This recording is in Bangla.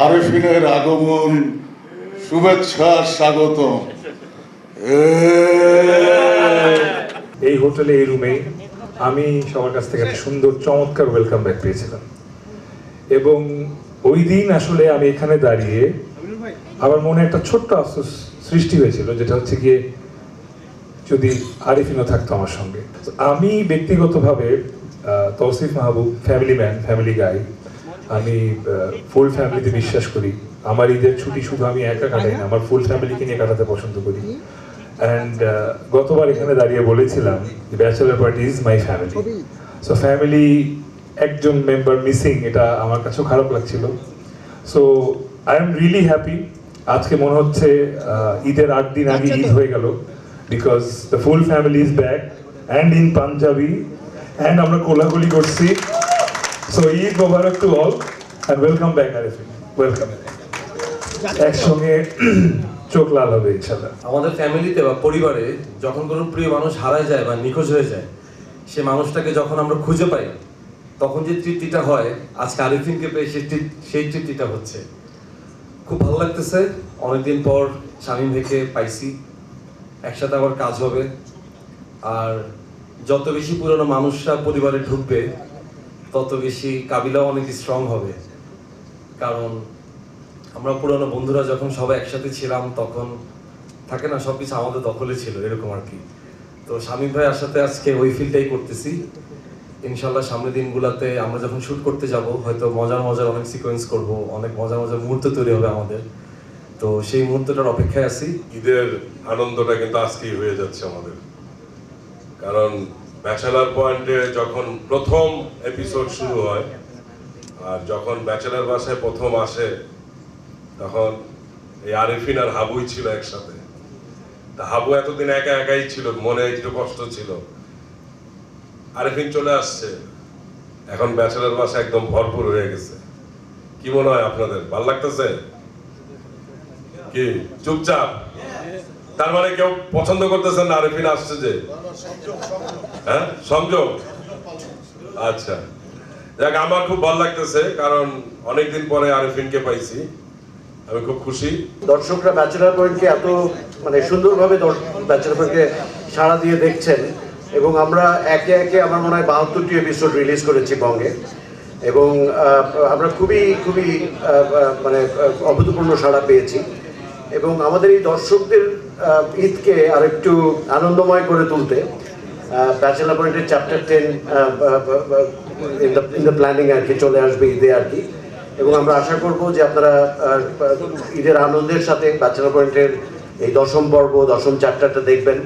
আরেফিনের আগমন, শুভেচ্ছা, স্বাগত। এই হোটেলে, এই রুমে আমি সবার কাছ থেকে একটা সুন্দর চমৎকার ওয়েলকাম ব্যাক পেয়েছিলাম, এবং ওই দিন আসলে আমি এখানে দাঁড়িয়ে আমার মনে একটা ছোট্ট আফসোস সৃষ্টি হয়েছিল, যেটা হচ্ছে গিয়ে যদি আরিফিনও থাকতো আমার সঙ্গে। আমি ব্যক্তিগতভাবে তৌসিফ মাহবুব ফ্যামিলি ম্যান, ফ্যামিলি গাই। আমি ফুল ফ্যামিলিতে বিশ্বাস করি। আমার ঈদের ছুটি শুধু আমি একা কাটাই না, আমার ফুল ফ্যামিলিকে নিয়ে কাটাতে পছন্দ করি। অ্যান্ড গতবার এখানে দাঁড়িয়ে বলেছিলাম bachelor party is my family. So family একজন মেম্বার মিসিং, এটা আমার কাছেও খারাপ লাগছিল। So I am really happy. আজকে মনে হচ্ছে ঈদের 8 দিন আগে ঈদ হয়ে গেল, because the full family is back and in punjabi, and আমরা কোলাকুলি করছি। So Eid Mubarak to all and welcome back Arefin, welcome. একসঙ্গে চোখ লাল হবে ইনশাআল্লাহ। আমাদের ফ্যামিলিতে বা পরিবারে যখন কোনো প্রিয় মানুষ হারায় যায় বা নিখোঁজ হয়ে যায়, সে মানুষটাকে যখন আমরা খুঁজে পাই, তখন যে তৃপ্তিটা হয়, আজকে আরিফিনকে পেয়ে সেই তৃপ্তিটা হচ্ছে। খুব ভালো লাগতেছে, অনেকদিন পর শামীম ভাইকে পাইছি, একসাথে আবার কাজ হবে। আর যত বেশি পুরনো মানুষরা পরিবারে ঢুকবে, তত বেশি কাবিলাও অনেক স্ট্রং হবে। কারণ আমরা পুরনো বন্ধুরা যখন সবাই একসাথে ছিলাম, তখন থাকে না সবকিছু আমাদের দখলে ছিল, এরকম আর কি। তো শামীম ভাইয়ের সাথে আজকে ওই ফিলটাই করতেছি। ইনশাল্লাহ সামনের দিনগুলোতে আমরা যখন শুট করতে যাব, হয়তো মজার মজার অনেক সিকোয়েন্স করব, অনেক মজার মজার মুহূর্ত তৈরি হবে আমাদের। তো সেই মুহূর্তটার অপেক্ষায় আছি। ঈদের আনন্দটা কিন্তু আজকেই হয়ে যাচ্ছে আমাদের, কারণ ব্যাচেলার পয়েন্টে যখন প্রথম এপিসোড শুরু হয়, আর যখন ব্যাচেলার বাসায় প্রথম আসে, তখন এই আরিফিন আর হাবুই ছিল একসাথে। তা হাবু এতদিন একা একাই ছিল, মনে একটু কষ্ট ছিল। আরিফিন চলে আসছে, এখন ব্যাচেলার বাসা একদম ভরপুর হয়ে গেছে। কি মনে হয় আপনাদের, ভালো লাগতেছে কি? চুপচাপ, তার মানে কেউ পছন্দ করতেছেন না আরিফিন আসছে যে? হ্যাঁ, সংযোগ। আচ্ছা, দেখ, আমার খুব ভালো লাগতেছে, কারণ অনেকদিন পরে আরিফিনকে পাইছি, আমি খুব খুশি। দর্শকরা ব্যাচেলার পয়েন্টকে এত সুন্দরভাবে ব্যাচেলার পয়েন্টকে সাড়া দিয়ে দেখছেন, এবং আমরা একে একে আমার মনে হয় 72টি এপিসোড রিলিজ করেছি বঙ্গে, এবং আমরা খুবই খুবই অভূতপূর্ণ সাড়া পেয়েছি। এবং আমাদের এই দর্শকদের ঈদকে আরেকটু আনন্দময় করে তুলতে ব্যাচেলার পয়েন্টের চ্যাপ্টার 10 ইন দ্য প্ল্যানিং আর কি চলে আসবে ঈদে আর কি। এবং আমরা আশা করব যে আপনারা ঈদের আনন্দের সাথে ব্যাচেলার পয়েন্টের এই 10ম পর্ব, 10ম চ্যাপ্টারটা দেখবেন।